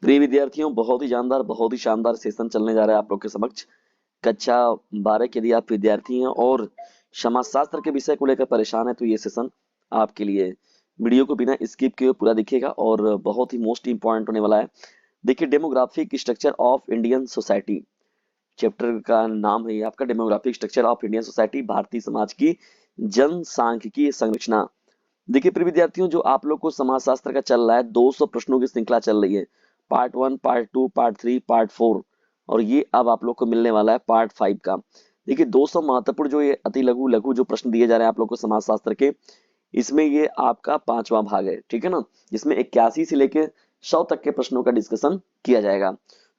प्रिय विद्यार्थियों, बहुत ही शानदार सेशन चलने जा रहा है आप लोग के समक्ष। कक्षा 12 के यदि आप विद्यार्थी हैं और समाजशास्त्र के विषय को लेकर परेशान है तो ये सेशन आपके लिए है। वीडियो को बिना स्किप किए पूरा देखिएगा और बहुत ही मोस्ट इंपॉर्टेंट होने वाला है। देखिए, demographic structure of Indian society chapter का नाम है ये आपका, demographic structure of Indian society, Bharatiya Samaj की जनसांख्यिकीय संरचना। देखिए प्रिय विद्यार्थियों, जो आप लोग को समाजशास्त्र का चल रहा है, 200 प्रश्नों की श्रृंखला चल रही है। पार्ट 1, पार्ट 2, पार्ट 3, पार्ट 4, और ये अब आप लोग को मिलने वाला है पार्ट 5 का। देखिए 200 महत्वपूर्ण जो ये अति लघु लघु जो प्रश्न दिए जा रहे हैं आप लोग को समाजशास्त्र के, इसमें ये आपका 5वां भाग है, ठीक है ना, जिसमें 81 से लेके 100 तक के प्रश्नों का डिस्कशन किया जाएगा।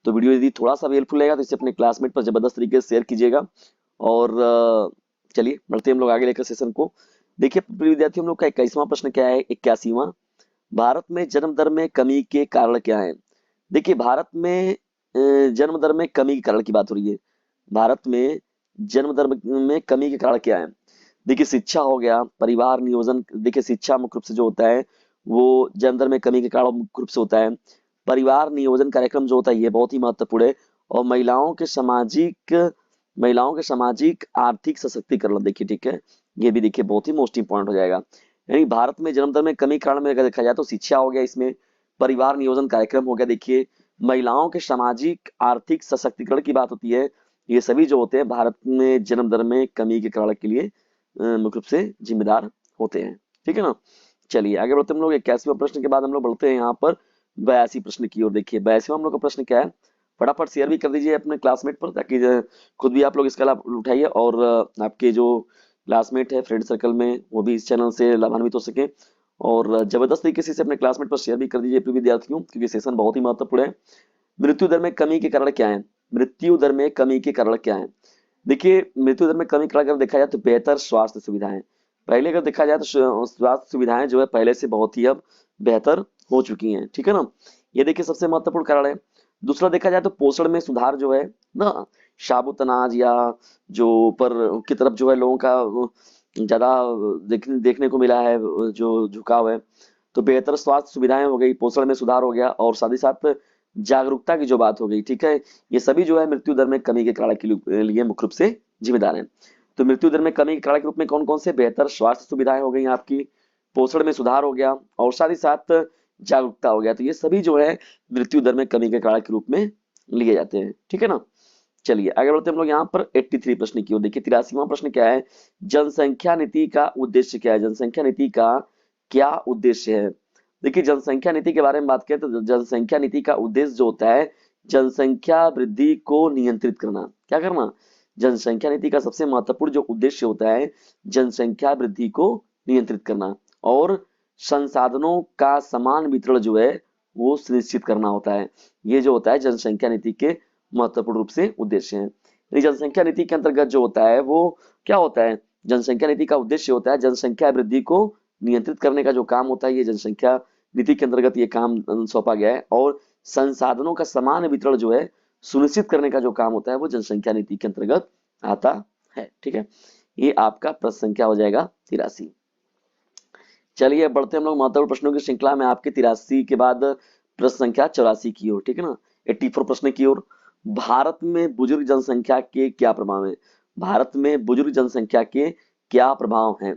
तो वीडियो यदि थोड़ा सा भी हेल्पफुल लगेगा तो इसे अपने क्लासमेट पर जबरदस्त तरीके से शेयर कीजिएगा। और चलिए बढ़ते हैं हम लोग आगे लेकर सेशन को। देखिए प्रिय विद्यार्थी, हम लोग का 21वां प्रश्न क्या है, 81वां। भारत में जन्म दर में कमी के कारण क्या है। देखिए भारत में जन्म दर में कमी के कारण की बात हो रही है। भारत में जन्म दर में कमी के कारण क्या है। देखिए शिक्षा हो गया, परिवार नियोजन। देखिए शिक्षा मुख्य रूप से जो होता है वो जन्म दर में कमी के कारण मुख्य रूप से होता है। परिवार नियोजन कार्यक्रम जो होता है ये बहुत ही महत्वपूर्ण है। और महिलाओं के सामाजिक आर्थिक सशक्तिकरण, देखिए ठीक है, ये भी देखिए बहुत ही मोस्ट इंपॉर्टेंट हो जाएगा। यानी भारत में जन्म दर में कमी के कारण में अगर देखा जाए तो शिक्षा हो गया, इसमें परिवार नियोजन कार्यक्रम हो गया, देखिए महिलाओं के सामाजिक आर्थिक सशक्तिकरण की बात होती है। ये सभी जो होते हैं भारत में जन्म दर में कमी के कारण के लिए मुख्य रूप से जिम्मेदार होते हैं, ठीक है ना। चलिए आगे बढ़ते हैं हम लोग। 81वां प्रश्न के बाद हम लोग बढ़ते हैं यहाँ पर 82 प्रश्न की ओर। देखिए 82वां हम लोग का प्रश्न क्या है, फटाफट शेयर भी कर दीजिए अपने क्लासमेट पर, ताकि खुद भी आप लोग इसका लाभ उठाइए और आपके जो क्लासमेट है फ्रेंड सर्कल में वो भी इस चैनल से लाभान्वित हो सके। और जबरदस्त तरीके से इसे अपने क्लासमेट पर शेयर भी कर दीजिए प्रिय विद्यार्थियों, क्योंकि सेशन बहुत ही महत्वपूर्ण है। मृत्यु दर में कमी के कारण क्या है। मृत्यु दर में कमी के कारण क्या है। देखिए मृत्यु दर में कमी के कारण अगर देखा जाए तो बेहतर स्वास्थ्य सुविधाएं। पहले अगर देखा जाए तो स्वास्थ्य सुविधाएं जो है पहले से बहुत ही अब बेहतर हो चुकी हैं, ठीक है ना। ये देखिए सबसे महत्वपूर्ण कारण है। दूसरा देखा जाए तो पोषण में सुधार जो है ना, साबुत अनाज या जो ऊपर की तरफ जो है लोगों का ज्यादा देखने को मिला है, जो झुकाव है। तो बेहतर स्वास्थ्य सुविधाएं हो गई, पोषण में सुधार हो गया, और साथ ही साथ जागरूकता की जो बात हो गई, ठीक है। ये सभी जो है मृत्यु दर में कमी के कारण के लिए मुख्य रूप से जिम्मेदार हैं। तो मृत्यु दर में कमी के कारण के रूप में कौन कौन से, बेहतर स्वास्थ्य सुविधाएं हो गई आपकी, पोषण में सुधार हो गया, और साथ ही साथ जागरूकता हो गया। तो ये सभी जो है मृत्यु दर में कमी के कारण के रूप में लिए जाते हैं, ठीक है ना। चलिए आगे बढ़ते हैं हम लोग यहाँ पर 83 प्रश्न की ओर। देखिए 83वां प्रश्न क्या है, जनसंख्या नीति का उद्देश्य क्या है। जनसंख्या नीति का क्या उद्देश्य है। देखिए जनसंख्या नीति के बारे में बात करें तो जनसंख्या नीति का उद्देश्य जो होता है, जनसंख्या वृद्धि को नियंत्रित करना। क्या करना, जनसंख्या नीति का सबसे महत्वपूर्ण जो उद्देश्य होता है, जनसंख्या वृद्धि को नियंत्रित करना और संसाधनों का समान वितरण जो है वो सुनिश्चित करना होता है। ये जो होता है जनसंख्या नीति के महत्वपूर्ण रूप से उद्देश्य है। यानी जनसंख्या नीति के अंतर्गत जो होता है वो क्या होता है, जनसंख्या नीति का उद्देश्य होता है जनसंख्या वृद्धि को नियंत्रित करने का जो काम होता है, ये जनसंख्या नीति के अंतर्गत ये काम सौंपा गया है। और संसाधनों का समान वितरण जो है सुनिश्चित करने का जो काम होता है वो जनसंख्या नीति के अंतर्गत आता है, ठीक है। ये आपका प्रश्न संख्या हो जाएगा 83। चलिए बढ़ते हम लोग महत्वपूर्ण प्रश्नों की श्रृंखला में आपके 83 के बाद प्रश्न संख्या 84 की ओर, ठीक है ना, 84 प्रश्न की ओर। भारत में बुजुर्ग जनसंख्या के क्या प्रभाव है। भारत में बुजुर्ग जनसंख्या के क्या प्रभाव हैं।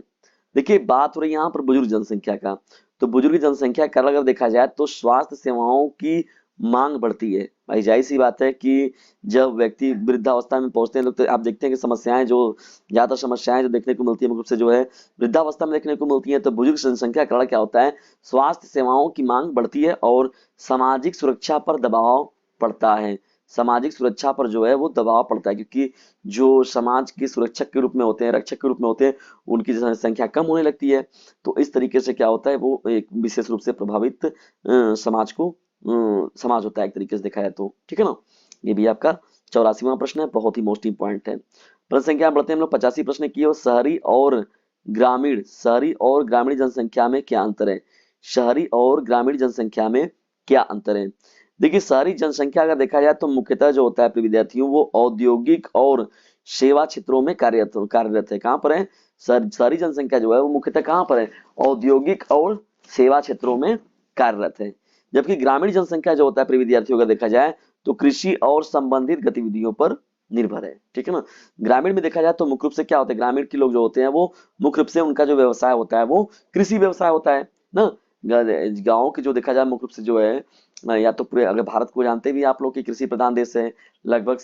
देखिए बात हो रही है यहाँ पर बुजुर्ग जनसंख्या का। तो बुजुर्ग जनसंख्या का अगर देखा जाए तो स्वास्थ्य सेवाओं की मांग बढ़ती है। भाई जाहिर सी बात है कि जब व्यक्ति वृद्धावस्था में पहुंचते हैं लोग, तो आप देखते हैं कि समस्याएं जो ज्यादातर समस्याएं जो देखने को मिलती है मुख्य रूप से जो है वृद्धावस्था में देखने को मिलती है। तो बुजुर्ग जनसंख्या का कारण क्या होता है, स्वास्थ्य सेवाओं की मांग बढ़ती है और सामाजिक सुरक्षा पर दबाव पड़ता है। सामाजिक सुरक्षा पर जो है वो दबाव पड़ता है, क्योंकि जो समाज के सुरक्षक के रूप में होते हैं, रक्षक के रूप में होते हैं, उनकी जनसंख्या कम होने लगती है। तो इस तरीके से क्या होता है, वो एक विशेष रूप से प्रभावित समाज होता है एक तरीके से देखा जाए तो, ठीक है ना। ये भी आपका 84वां प्रश्न है, बहुत ही मोस्ट इंपॉर्टेंट है। प्रश्न संख्या बढ़ते हैं हम लोग 85 प्रश्न की ओर। शहरी और ग्रामीण जनसंख्या में क्या अंतर है। शहरी और ग्रामीण जनसंख्या में क्या अंतर है। देखिए शहरी जनसंख्या अगर देखा जाए तो मुख्यतः जो होता है प्रिय विद्यार्थियों वो औद्योगिक और सेवा क्षेत्रों में कार्यरत है। कहाँ पर है, शहरी जनसंख्या जो है वो मुख्यतः कहाँ पर है, औद्योगिक और सेवा क्षेत्रों में कार्यरत है। जबकि ग्रामीण जनसंख्या जो होता है प्रिय विद्यार्थियों का देखा जाए तो कृषि और संबंधित गतिविधियों पर निर्भर है, ठीक है ना। ग्रामीण में देखा जाए तो मुख्य रूप से क्या होता है, ग्रामीण के लोग जो होते हैं वो मुख्य रूप से उनका जो व्यवसाय होता है वो कृषि व्यवसाय होता है ना। गाँव के जो देखा जाए मुख्य रूप से जो है या तो पूरे, अगर भारत को जानते भी आप लोग कि कृषि प्रधान देश है, लगभग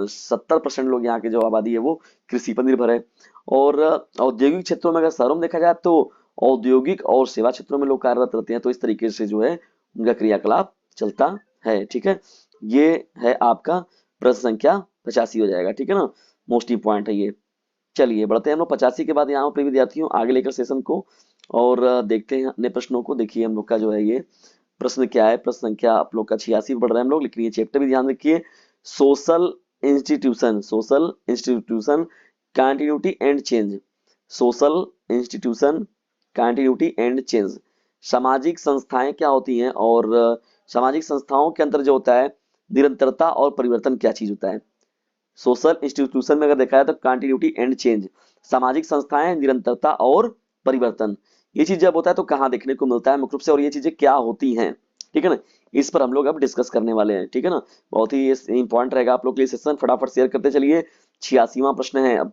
70% लोग यहाँ की जो आबादी है वो कृषि पर निर्भर है। और औद्योगिक क्षेत्रों में अगर शहरों में देखा जाए तो औद्योगिक और सेवा क्षेत्रों में लोग कार्यरत रहते हैं, तो इस तरीके से जो है उनका क्रियाकलाप चलता है, ठीक है। ये है आपका प्रश्न संख्या 85 हो जाएगा, ठीक है ना, मोस्ट इंपॉर्टेंट है ये। चलिए बढ़ते हैं हम लोग 85 के बाद यहाँ पे विद्यार्थियों आगे लेकर सेशन को, और देखते हैं अपने प्रश्नों को। देखिए हम लोग का जो है ये प्रश्न क्या है, प्रश्न संख्या आप लोग का 86 पढ़ रहे हैं हम लोग, लेकिन ये चैप्टर भी ध्यान रखिए। Social institution continuity and change. Social institution continuity and change, सामाजिक संस्थाएं क्या होती हैं, और सामाजिक संस्थाओं के अंदर जो होता है निरंतरता और परिवर्तन क्या चीज होता है। सोशल इंस्टीट्यूशन में अगर देखा जाए तो कंटिन्यूटी एंड चेंज, सामाजिक संस्थाएं, निरंतरता और परिवर्तन, ये चीज जब होता है तो कहाँ देखने को मिलता है मुख्य रूप से, और ये चीजें क्या होती हैं, ठीक है ना, इस पर हम लोग अब डिस्कस करने वाले हैं, ठीक है ना। बहुत ही इंपॉर्टेंट रहेगा आप लोग के लिए सेशन, फटाफट शेयर करते चलिए। 86वां प्रश्न है अब,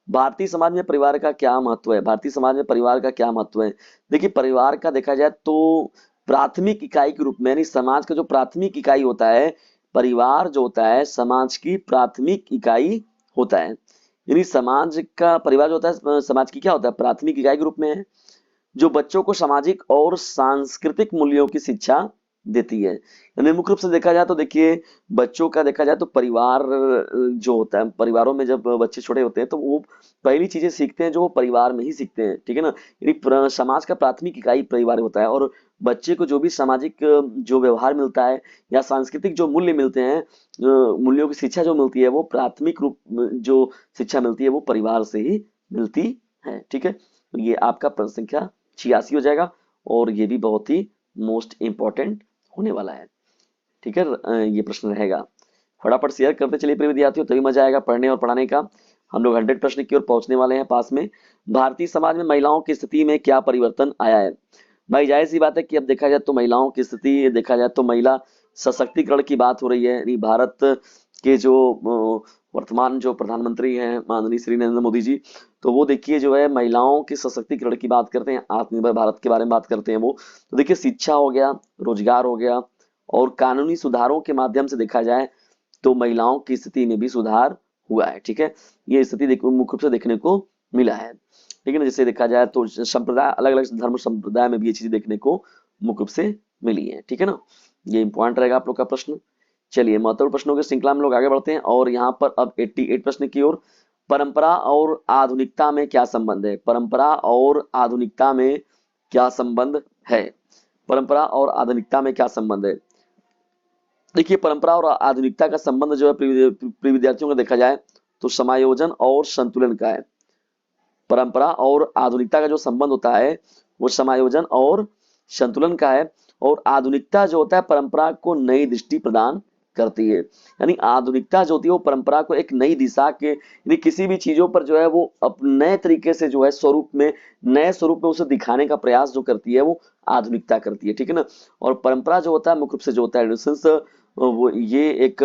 भारतीय समाज में परिवार का क्या महत्व है। भारतीय समाज में परिवार का क्या महत्व है। देखिए परिवार का देखा जाए तो प्राथमिक इकाई के रूप में, यानी समाज का जो प्राथमिक इकाई होता है, परिवार जो होता है समाज की प्राथमिक इकाई होता है। यानी समाज का परिवार जो होता है समाज की क्या होता है, प्राथमिक इकाई के रूप में है, जो बच्चों को सामाजिक और सांस्कृतिक मूल्यों की शिक्षा देती है। यानी मुख्य रूप से देखा जाए तो देखिए बच्चों का देखा जाए तो परिवार जो होता है, परिवारों में जब बच्चे छोटे होते हैं तो वो पहली चीजें सीखते हैं जो वो परिवार में ही सीखते हैं, ठीक है ना। यानी समाज का प्राथमिक इकाई परिवार होता है, और बच्चे को जो भी सामाजिक जो व्यवहार मिलता है या सांस्कृतिक जो मूल्य मिलते हैं, मूल्यों की शिक्षा जो मिलती है वो प्राथमिक रूप जो शिक्षा मिलती है वो परिवार से ही मिलती है, ठीक है। तो ये आपका प्रश्न संख्या 86 हो जाएगा, और ये भी बहुत ही मोस्ट इंपॉर्टेंट होने वाला है, ठीक है। ये प्रश्न रहेगा, फटाफट शेयर करते चलिए प्रिय विद्यार्थियों, तभी मजा आएगा पढ़ने और पढ़ाने का। हम लोग 100 प्रश्न की ओर पहुंचने वाले हैं पास में। भारतीय समाज में महिलाओं की स्थिति में क्या परिवर्तन आया है। भाई जाहिर सी बात है कि अब देखा जाए तो महिलाओं की स्थिति देखा जाए तो महिला सशक्तिकरण की बात हो रही है। यानी भारत के जो वर्तमान जो प्रधानमंत्री हैं माननीय श्री नरेंद्र मोदी जी, तो वो देखिए जो है महिलाओं के सशक्तिकरण की बात करते हैं, आत्मनिर्भर भारत के बारे में बात करते हैं वो। तो देखिए शिक्षा हो गया, रोजगार हो गया, और कानूनी सुधारों के माध्यम से देखा जाए तो महिलाओं की स्थिति में भी सुधार हुआ है, ठीक है। ये स्थिति मुख्य रूप से देखने को मिला है, ठीक है ना। जैसे देखा जाए तो संप्रदाय, अलग अलग धर्म संप्रदाय में भी ये चीजें देखने को मुख्य रूप से मिली है, ठीक है ना। ये इंपॉर्टेंट रहेगा आप लोग का प्रश्न। चलिए महत्वपूर्ण प्रश्नों की श्रृंखला में लोग आगे बढ़ते हैं, और यहाँ पर अब 88 प्रश्न की ओर। परंपरा और आधुनिकता में क्या संबंध है। परंपरा और आधुनिकता में क्या संबंध है। परंपरा और आधुनिकता में क्या संबंध है। देखिए परंपरा और आधुनिकता का संबंध जो है प्रिय विद्यार्थियों का देखा जाए तो समायोजन और संतुलन का है। परंपरा और आधुनिकता का जो संबंध होता है वो समायोजन और संतुलन का है, और आधुनिकता जो होता है परंपरा को नई दृष्टि प्रदान करती है। यानी आधुनिकता जो होती है वो परंपरा को एक नई दिशा के, यानी किसी भी चीजों पर जो है वो अपने नए तरीके से जो है स्वरूप में, नए स्वरूप में उसे दिखाने का प्रयास जो करती है वो आधुनिकता करती है, ठीक है ना। और परंपरा जो होता है मुख्य रूप से जो होता है वो ये एक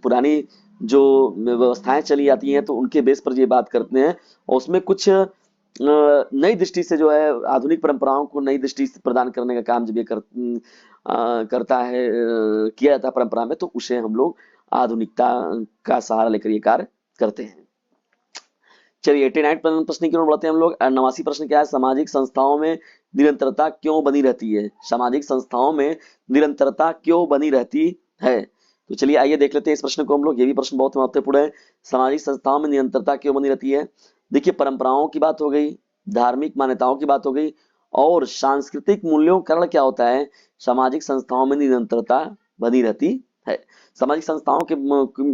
पुरानी जो व्यवस्थाएं चली आती हैं तो उनके बेस पर ये बात करते हैं, और उसमें कुछ नई दृष्टि से जो है आधुनिक परंपराओं को नई दृष्टि प्रदान करने का काम जब ये करता है, किया जाता है परंपरा में, तो उसे हम लोग आधुनिकता का सहारा लेकर ये कार्य करते हैं। चलिए 89 प्रश्न की ओर बढ़ते हैं हम लोग। 89 प्रश्न क्या है, सामाजिक संस्थाओं में निरंतरता क्यों बनी रहती है। सामाजिक संस्थाओं में निरंतरता क्यों बनी रहती है। तो चलिए आइए देख लेते हैं इस प्रश्न को हम लोग, ये भी प्रश्न बहुत महत्वपूर्ण है। सामाजिक संस्थाओं में निरंतरता क्यों बनी रहती है। देखिए परंपराओं की बात हो गई, धार्मिक मान्यताओं की बात हो गई, और सांस्कृतिक मूल्यों के कारण क्या होता है, सामाजिक संस्थाओं में निरंतरता बनी रहती है। सामाजिक संस्थाओं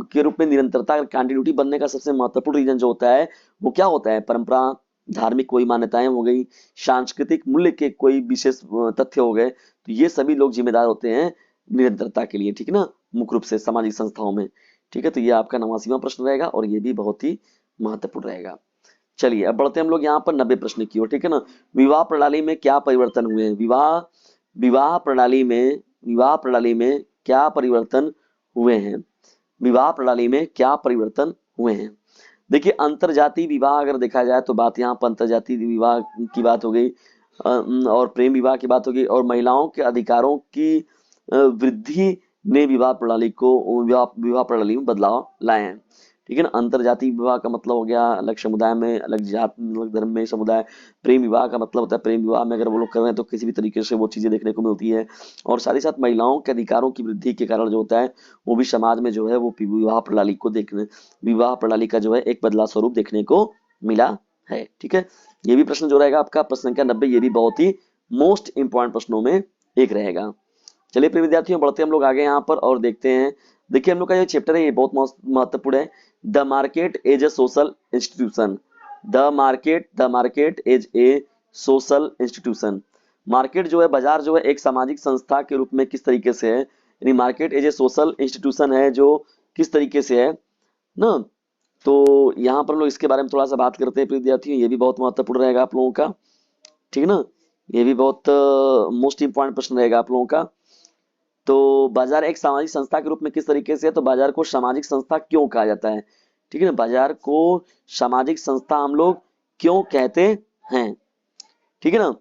के रूप में निरंतरता कंटिन्यूटी बनने का सबसे महत्वपूर्ण रीजन जो होता है वो क्या होता है, परंपरा, धार्मिक कोई मान्यताएं हो गई, सांस्कृतिक मूल्य के कोई विशेष तथ्य हो गए, तो ये सभी लोग जिम्मेदार होते हैं निरंतरता के लिए, ठीक है ना, मुख्य रूप से सामाजिक संस्थाओं में, ठीक है। तो ये आपका 89वां प्रश्न रहेगा, और ये भी बहुत ही महत्वपूर्ण रहेगा। चलिए अब बढ़ते हैं हम लोग यहाँ पर 90 प्रश्न की ओर, ठीक है ना। विवाह प्रणाली में क्या परिवर्तन हुए हैं। विवाह प्रणाली में विवाह प्रणाली में क्या परिवर्तन हुए हैं? विवाह प्रणाली में क्या परिवर्तन हुए हैं? देखिए अंतरजातीय विवाह अगर देखा जाए तो बात यहाँ पर अंतरजातीय विवाह की बात हो गई, और प्रेम विवाह की बात होगी, और महिलाओं के अधिकारों की वृद्धि ने विवाह प्रणाली को विवाह प्रणाली में बदलाव लाए हैं। ठीक है ना। अंतरजातीय विवाह का मतलब हो गया अलग समुदाय में, अलग जात, अलग धर्म में समुदाय। प्रेम विवाह का मतलब होता है प्रेम विवाह में अगर वो लोग कर रहे हैं तो किसी भी तरीके से वो चीजें देखने को मिलती है। और साथ ही साथ महिलाओं के अधिकारों की वृद्धि के कारण जो होता है वो भी समाज में जो है वो विवाह प्रणाली का जो है एक बदलाव स्वरूप देखने को मिला है। ठीक है। ये भी प्रश्न जो रहेगा आपका प्रश्न संख्या 90, ये भी बहुत ही मोस्ट इंपॉर्टेंट प्रश्नों में एक रहेगा। चलिए प्रिय विद्यार्थियों बढ़ते हम लोग आगे यहाँ पर और देखते हैं। देखिए हम लोग का जो चैप्टर है ये बहुत महत्वपूर्ण है। The market as a social institution. The market as a social institution. Market जो है, बाजार जो है, एक सामाजिक संस्था के रूप में किस तरीके से है, यानी market as a social institution है जो किस तरीके से है ना। तो यहाँ पर हम लोग इसके बारे में थोड़ा सा बात करते हैं प्रिय विद्यार्थियों, ये भी बहुत महत्वपूर्ण रहेगा आप लोगों का। ठीक है ना। ये भी बहुत मोस्ट इंपॉर्टेंट प्रश्न रहेगा आप लोगों का। तो बाजार एक सामाजिक संस्था के रूप में किस तरीके से है, तो बाजार को सामाजिक संस्था क्यों कहा जाता है? ठीक है ना। बाजार को सामाजिक संस्था हम लोग क्यों कहते हैं? ठीक है ना।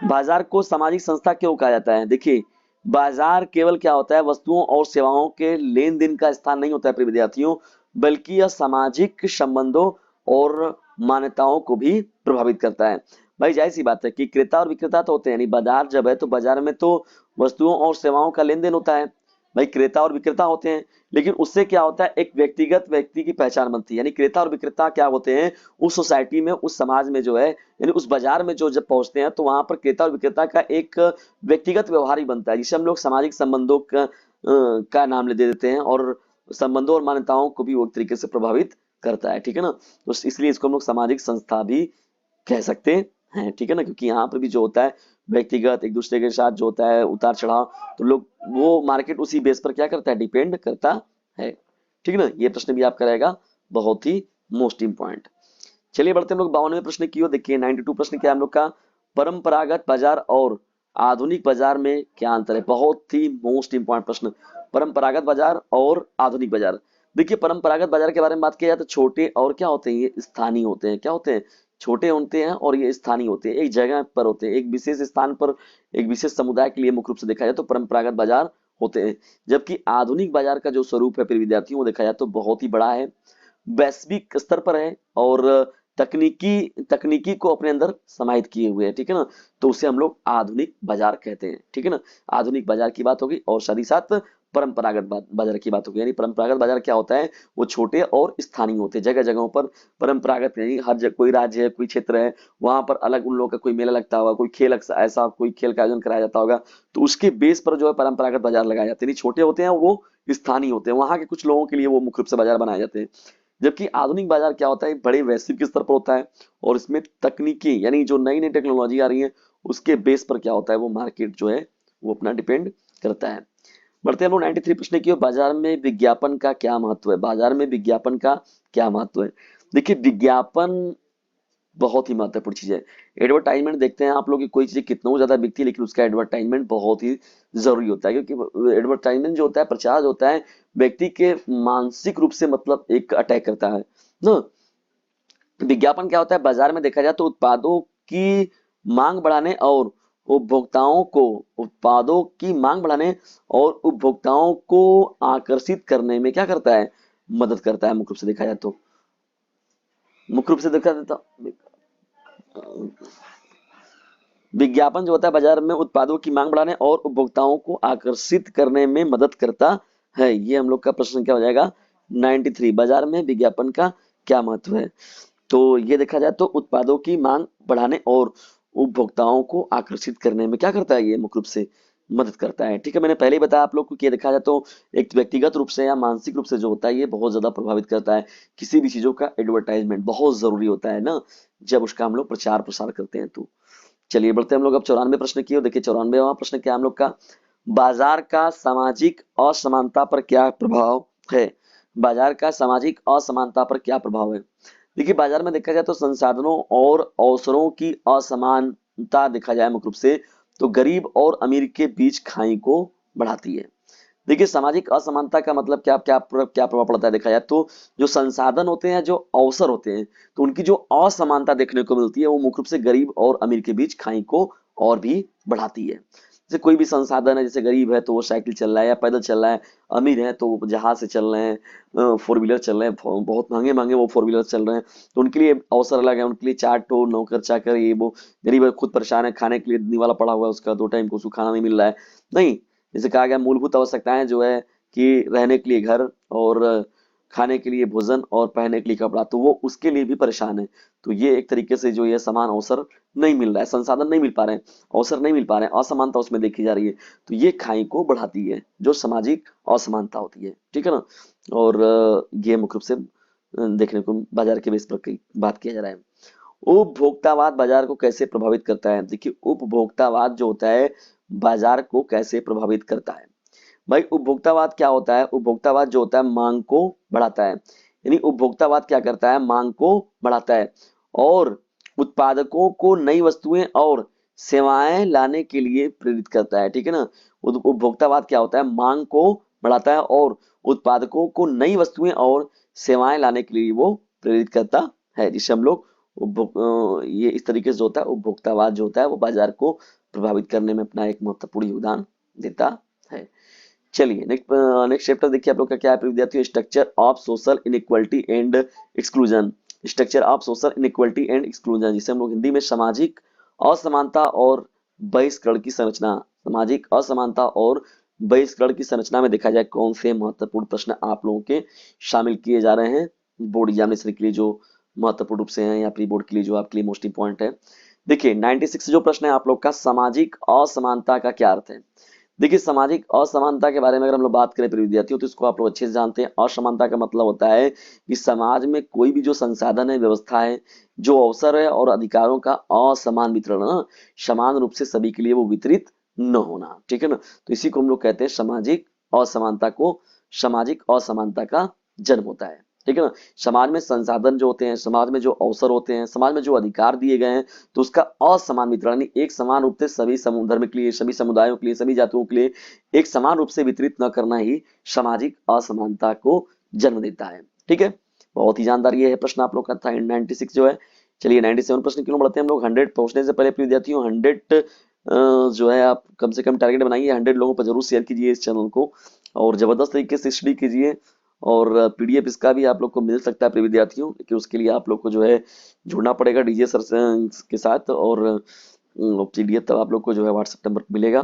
बाजार को सामाजिक संस्था क्यों कहा जाता है? देखिए बाजार केवल क्या होता है, वस्तुओं और सेवाओं के लेन देन का स्थान नहीं होता है प्रिय विद्यार्थियों, बल्कि यह सामाजिक संबंधों और मान्यताओं को भी प्रभावित करता है। भाई जाहिर सी बात है कि क्रेता और विक्रेता तो होते हैं, यानी बाजार जब है तो बाजार में तो वस्तुओं और सेवाओं का लेन देन होता है। भाई क्रेता और विक्रेता होते हैं, लेकिन उससे क्या होता है, एक व्यक्तिगत व्यक्ति की पहचान बनती है। यानी क्रेता और विक्रेता क्या होते हैं, उस सोसाइटी में, उस समाज में जो है, यानी उस बाजार में जो जब पहुंचते हैं तो वहां पर क्रेता और विक्रेता का एक व्यक्तिगत व्यवहार ही बनता है, जिसे हम लोग सामाजिक संबंधों का नाम ले दे देते हैं, और संबंधों और मान्यताओं को भी वो एक तरीके से प्रभावित करता है। ठीक है ना। तो इसलिए इसको हम लोग सामाजिक संस्था भी कह सकते हैं। ठीक है ना। क्योंकि यहाँ पर भी जो होता है व्यक्तिगत एक दूसरे के साथ जो होता है उतार चढ़ाव, तो लोग वो मार्केट उसी बेस पर क्या करता है, डिपेंड करता है। ठीक है ना। ये प्रश्न भी आपका रहेगा बहुत ही मोस्ट इंपॉर्टेंट। चलिए बढ़ते हम लोग 52वें प्रश्न की ओर। देखिए 92 प्रश्न क्या है हम लोग का, परंपरागत बाजार और आधुनिक बाजार में क्या अंतर है? बहुत ही मोस्ट इंपॉर्टेंट प्रश्न, परंपरागत बाजार और आधुनिक बाजार। देखिए परंपरागत बाजार के बारे में बात किया जाए तो छोटे और क्या होते हैं, ये स्थानीय होते हैं। क्या होते हैं? छोटे होते हैं और ये स्थानीय होते हैं, एक जगह पर होते हैं, एक विशेष स्थान पर, एक विशेष समुदाय के लिए मुख्य रूप से देखा जाए तो परंपरागत बाजार होते हैं। जबकि आधुनिक बाजार का जो स्वरूप है फिर विद्यार्थियों को देखा जाए तो बहुत ही बड़ा है, वैश्विक स्तर पर है, और तकनीकी को अपने अंदर समाहित किए हुए है। ठीक है ना। तो उसे हम लोग आधुनिक बाजार कहते हैं। ठीक है ना। आधुनिक बाजार की बात होगी, और साथ ही साथ परंपरागत बाजार की बात होगी। यानी परंपरागत बाजार क्या होता है, वो छोटे और स्थानीय होते हैं, जगह जगहों पर। परंपरागत यानी हर जगह, कोई राज्य है, कोई क्षेत्र है, वहां पर अलग उन लोगों का कोई मेला लगता होगा, कोई खेल ऐसा कोई खेल का आयोजन कराया जाता होगा, तो उसके बेस पर जो है परंपरागत बाजार लगाए जाते हैं। यानी छोटे होते हैं, वो स्थानीय होते हैं, वहां के कुछ लोगों के लिए वो मुख्य रूप से बाजार बनाए जाते हैं। जबकि आधुनिक बाजार क्या होता है, बड़े वैश्विक स्तर पर होता है, और इसमें तकनीकी यानी जो नई नई टेक्नोलॉजी आ रही है उसके बेस पर क्या होता है, वो मार्केट जो है वो अपना डिपेंड करता है। बढ़ते हैं हम लोग 93 प्रश्न की ओर, बाजार में विज्ञापन का क्या महत्व है? बाजार में विज्ञापन का क्या महत्व है? देखिए विज्ञापन बहुत ही महत्वपूर्ण चीज है। एडवर्टाइजमेंट देखते हैं आप लोग कि कोई चीज कितना ज्यादा बिकती है, लेकिन उसका एडवर्टाइजमेंट बहुत ही जरूरी होता है, क्योंकि एडवर्टाइजमेंट जो होता है, प्रचार जो होता है, व्यक्ति के मानसिक रूप से मतलब एक अटैक करता है ना। विज्ञापन क्या होता है, बाजार में देखा जाए तो उत्पादों की मांग बढ़ाने और उत्पादों की मांग बढ़ाने और उपभोक्ताओं को आकर्षित करने में क्या करता है, मदद करता है। मुख्य रूप से देखा जाए तो, मुख्य रूप से देखा जाता, विज्ञापन जो होता है बाजार में उत्पादों की मांग बढ़ाने और उपभोक्ताओं को आकर्षित करने में मदद करता है। ये हम लोग का प्रश्न क्या हो जाएगा, 93। बाजार में विज्ञापन का क्या महत्व है? तो ये देखा जाए तो उत्पादों की मांग बढ़ाने और उपभोक्ताओं को आकर्षित करने में क्या करता है, ये मुख्य रूप से मदद करता है। ठीक है। मैंने पहले ही बताया आप लोग को कि ये देखा जाए तो एक व्यक्तिगत रूप से या मानसिक रूप से जो होता है ये बहुत ज्यादा प्रभावित करता है। किसी भी चीजों का एडवर्टाइजमेंट बहुत जरूरी होता है ना, जब उसका हम लोग प्रचार प्रसार करते हैं तो। चलिए बढ़ते हैं हम लोग अब 94 प्रश्न की ओर। देखिए 94वां प्रश्न क्या है हम लोग का, बाजार का सामाजिक असमानता पर क्या प्रभाव है? बाजार का सामाजिक असमानता पर क्या प्रभाव है? देखिए बाजार में देखा जाए तो संसाधनों और अवसरों की असमानता देखा जाए मुख्य रूप से, तो गरीब और अमीर के बीच खाई को बढ़ाती है। देखिए सामाजिक असमानता का मतलब क्या क्या क्या प्रभाव पड़ता है देखा जाए तो जो संसाधन होते हैं, जो अवसर होते हैं, तो उनकी जो असमानता देखने को मिलती है वो मुख्य रूप से गरीब और अमीर के बीच खाई को और भी बढ़ाती है। जैसे कोई भी संसाधन है, जैसे गरीब है तो वो साइकिल चल रहा है या पैदल चल रहा है, अमीर है तो वो जहाज से चल रहे हैं, फोर व्हीलर चल रहे हैं, बहुत महंगे महंगे वो फोर व्हीलर चल रहे हैं, तो उनके लिए अवसर अलग है, उनके लिए चाटो नौकर चाकर ये वो। गरीब है, खुद परेशान है, खाने के लिए निवाला पड़ा हुआ है, उसका 2 टाइम को उसको खाना नहीं मिल रहा है। नहीं, जैसे कहा गया मूलभूत आवश्यकताएं जो है कि रहने के लिए घर और खाने के लिए भोजन और पहनने के लिए कपड़ा, तो वो उसके लिए भी परेशान है। तो ये एक तरीके से जो ये समान अवसर नहीं मिल रहा है, संसाधन नहीं मिल पा रहे हैं, अवसर नहीं मिल पा रहे हैं, असमानता उसमें देखी जा रही है, तो ये खाई को बढ़ाती है, जो सामाजिक असमानता होती है, ठीक है ना। और ये मुख्य रूप से देखने को बाजार के बेस पर बात किया जा रहा है। उपभोक्तावाद बाजार को कैसे प्रभावित करता है? देखिए उपभोक्तावाद जो होता है बाजार को कैसे प्रभावित करता है। भाई उपभोक्तावाद क्या होता है? उपभोक्तावाद जो होता है मांग को बढ़ाता है, यानी उपभोक्तावाद क्या करता है? मांग को बढ़ाता है और उत्पादकों को नई वस्तुएं और सेवाएं लाने के लिए प्रेरित करता है, ठीक है ना। उपभोक्तावाद क्या होता है? मांग को बढ़ाता है और उत्पादकों को नई वस्तुएं और सेवाएं लाने के लिए वो प्रेरित करता है, जिसे हम लोग ये इस तरीके से जो होता है उपभोक्तावाद जो होता है वो बाजार को प्रभावित करने में अपना एक महत्वपूर्ण योगदान देता है। चलिए नेक्स्ट नेक्स्ट चैप्टर देखिए आप लोग का क्या है विद्यार्थियों, structure of social inequality and exclusion. Structure of social inequality and exclusion, जिसे हम लोग हिंदी में सामाजिक असमानता और बहिष्करण की संरचना, सामाजिक असमानता और बहिष्करण की संरचना में देखा जाए कौन से महत्वपूर्ण प्रश्न आप लोगों के शामिल किए जा रहे हैं बोर्ड एग्जामिनेशन के लिए, जो महत्वपूर्ण रूप से हैं या प्री बोर्ड के लिए जो आपके लिए मोस्ट इंपॉर्टेंट है। देखिए 96 जो प्रश्न है आप लोग का, सामाजिक असमानता का क्या अर्थ है। देखिए सामाजिक असमानता के बारे में अगर हम लोग बात करें प्रिय विद्यार्थियों तो इसको आप लोग अच्छे से जानते हैं। असमानता का मतलब होता है कि समाज में कोई भी जो संसाधन है, व्यवस्था है, जो अवसर है और अधिकारों का असमान वितरण, ना समान रूप से सभी के लिए वो वितरित न होना, ठीक है ना। तो इसी को हम लोग कहते हैं सामाजिक असमानता को, सामाजिक असमानता का जन्म होता है, ठीक है ना। समाज में संसाधन जो होते हैं, समाज में जो अवसर होते हैं, समाज में जो अधिकार दिए गए हैं, तो उसका असमान वितरण, यानी एक समान रूप से सभी धर्म के लिए, सभी समुदायों के लिए, सभी जातियों के लिए एक समान रूप से वितरित न करना ही सामाजिक असमानता को जन्म देता है, ठीक है। बहुत ही जानदार ये है प्रश्न आप लोग का था 96 जो है। चलिए 97 प्रश्न क्यों बढ़ते हैं हम लोग। 100 पहुंचने से पहले प्रिय विद्यार्थियों 100 जो है आप कम से कम टारगेट बनाइए, 100 लोगों पर जरूर शेयर कीजिए इस चैनल को और जबरदस्त तरीके से स्टडी कीजिए। और पीडीएफ इसका भी आप लोग को मिल सकता है प्रिय विद्यार्थियों, लेकिन उसके लिए आप लोग को जो है जुड़ना पड़ेगा डीजे सर के साथ, और पीडीएफ तब आप लोग को जो है व्हाट्सएप नंबर मिलेगा,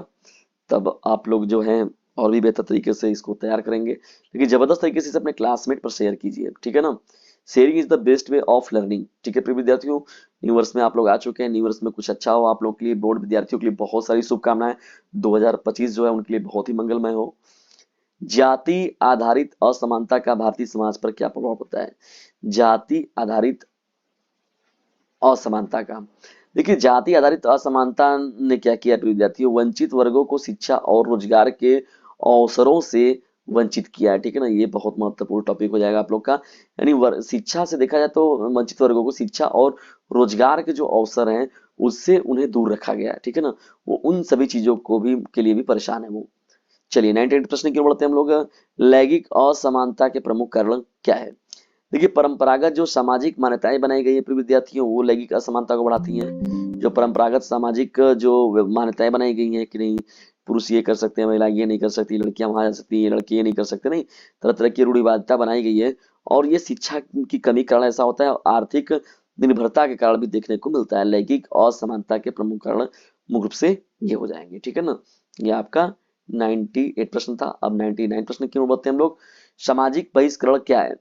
तब आप लोग जो है और भी बेहतर तरीके से इसको तैयार करेंगे। लेकिन जबरदस्त तरीके से इसे अपने क्लासमेट पर शेयर कीजिए, ठीक है ना। Sharing is the best way of learning, ठीक है प्रिय विद्यार्थियों। न्यू वर्ष में आप लोग आ चुके हैं, न्यू वर्ष में कुछ अच्छा हो आप लोग के लिए, बोर्ड विद्यार्थियों के लिए बहुत सारी शुभकामनाएं। 2025 जो है उनके लिए बहुत ही मंगलमय हो। जाति आधारित असमानता का भारतीय समाज पर क्या प्रभाव होता है? जाति आधारित असमानता का, देखिए जाति आधारित असमानता ने क्या किया विद्यार्थियों, वंचित वर्गों को शिक्षा और रोजगार के अवसरों से वंचित किया है, ठीक है ना। ये बहुत महत्वपूर्ण टॉपिक हो जाएगा आप लोग का, यानी शिक्षा से देखा जाए तो वंचित वर्गों को शिक्षा और रोजगार के जो अवसर हैं उससे उन्हें दूर रखा गया है, ठीक है ना। वो उन सभी चीजों को भी के लिए भी परेशान है वो। चलिए 98 प्रश्न की ओर बढ़ते हैं हम लोग। लैंगिक असमानता के प्रमुख कारण क्या है? देखिए परंपरागत जो सामाजिक मान्यताएं बनाई गई है प्रिय विद्यार्थियों वो लैंगिक असमानता को बढ़ाती हैं। जो परंपरागत सामाजिक जो मान्यताएं बनाई गई हैं कि नहीं पुरुष ये कर सकते हैं, महिला ये नहीं कर सकती, लड़कियां वहां जा सकती हैं, लड़के ये नहीं कर सकते, नहीं तरह तरह की रूढ़िवादिता बनाई गई है। और ये शिक्षा की कमी के कारण ऐसा होता है, आर्थिक निर्भरता के कारण भी देखने को मिलता है। लैंगिक असमानता के प्रमुख कारण मुख्य रूप से ये हो जाएंगे, ठीक है ना। ये आपका 98 प्रश्न था। अब 99 प्रश्न की ओर बढ़ते हैं हम लोग। सामाजिक बहिष्करण क्या है?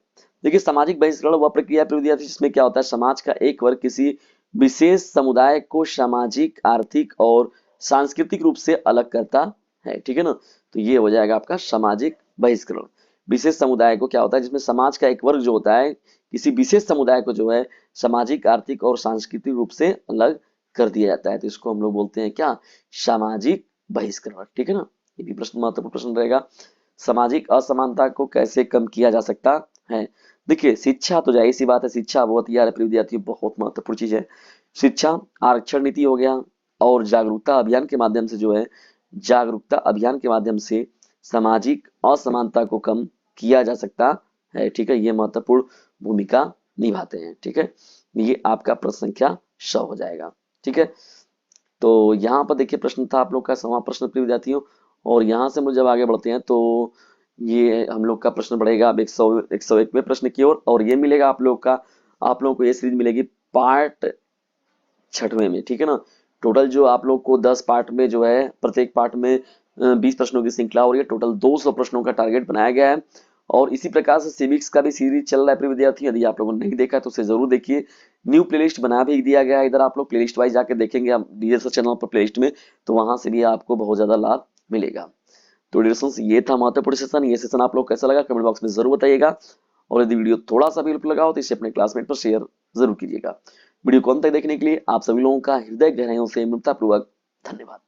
देखिए सामाजिक बहिष्करण वह प्रक्रिया है विद्यार्थी जिसमें क्या होता है, समाज का एक वर्ग किसी विशेष समुदाय को सामाजिक, आर्थिक और सांस्कृतिक रूप से अलग करता है, ठीक है ना। तो ये हो जाएगा आपका सामाजिक बहिष्करण। विशेष समुदाय को क्या होता है, जिसमें समाज का एक वर्ग जो होता है किसी विशेष समुदाय को जो है सामाजिक, आर्थिक और सांस्कृतिक रूप से अलग कर दिया जाता है, तो इसको हम लोग बोलते हैं क्या, सामाजिक बहिष्करण, ठीक है ना। ये भी प्रश्न महत्वपूर्ण प्रश्न रहेगा। सामाजिक असमानता को कैसे कम किया जा सकता है? देखिए शिक्षा तो जाहिर सी बात है, शिक्षा बहुत यार विद्यार्थी बहुत महत्वपूर्ण चीज है। शिक्षा, आरक्षण नीति हो गया, और जागरूकता अभियान के माध्यम से जो है, जागरूकता अभियान के माध्यम से सामाजिक असमानता को कम किया जा सकता है। ठीक है, ये महत्वपूर्ण भूमिका निभाते हैं। ठीक है, ये आपका प्रश्न संख्या 100 हो जाएगा। ठीक है, तो यहाँ पर देखिए प्रश्न था आप लोग का 100वां प्रश्न प्रिय विद्यार्थियों। और यहाँ से मुझे जब आगे बढ़ते हैं तो ये हम लोग का प्रश्न बढ़ेगा अब 101वें प्रश्न की ओर। और ये मिलेगा आप लोग का, आप लोगों को ये सीरीज मिलेगी पार्ट 6वें में। ठीक है ना, टोटल जो आप लोग को 10 पार्ट में जो है, प्रत्येक पार्ट में 20 प्रश्नों की श्रृंखला और ये टोटल 200 प्रश्नों का टारगेट बनाया गया है। और इसी प्रकार से सिविक्स का भी सीरीज चल रहा है प्रिय विद्यार्थी, यदि आप लोगों ने नहीं देखा तो उसे जरूर देखिए। न्यू प्लेलिस्ट बना भी दिया गया है, इधर आप लोग प्लेलिस्ट वाइज जाके देखेंगे आप डीएसएस चैनल पर प्लेलिस्ट में, तो वहां से भी आपको बहुत ज्यादा लाभ मिलेगा। तो डियर ये था महत्वपूर्ण सेशन। ये सेशन आप लोग कैसा लगा कमेंट बॉक्स में जरूर बताइएगा। और यदि वीडियो थोड़ा सा भी हेल्प लगा हो तो इसे अपने क्लासमेट पर शेयर जरूर कीजिएगा। वीडियो को अंत तक देखने के लिए आप सभी लोगों का हृदय गहराइयों से मित्रतापूर्वक धन्यवाद।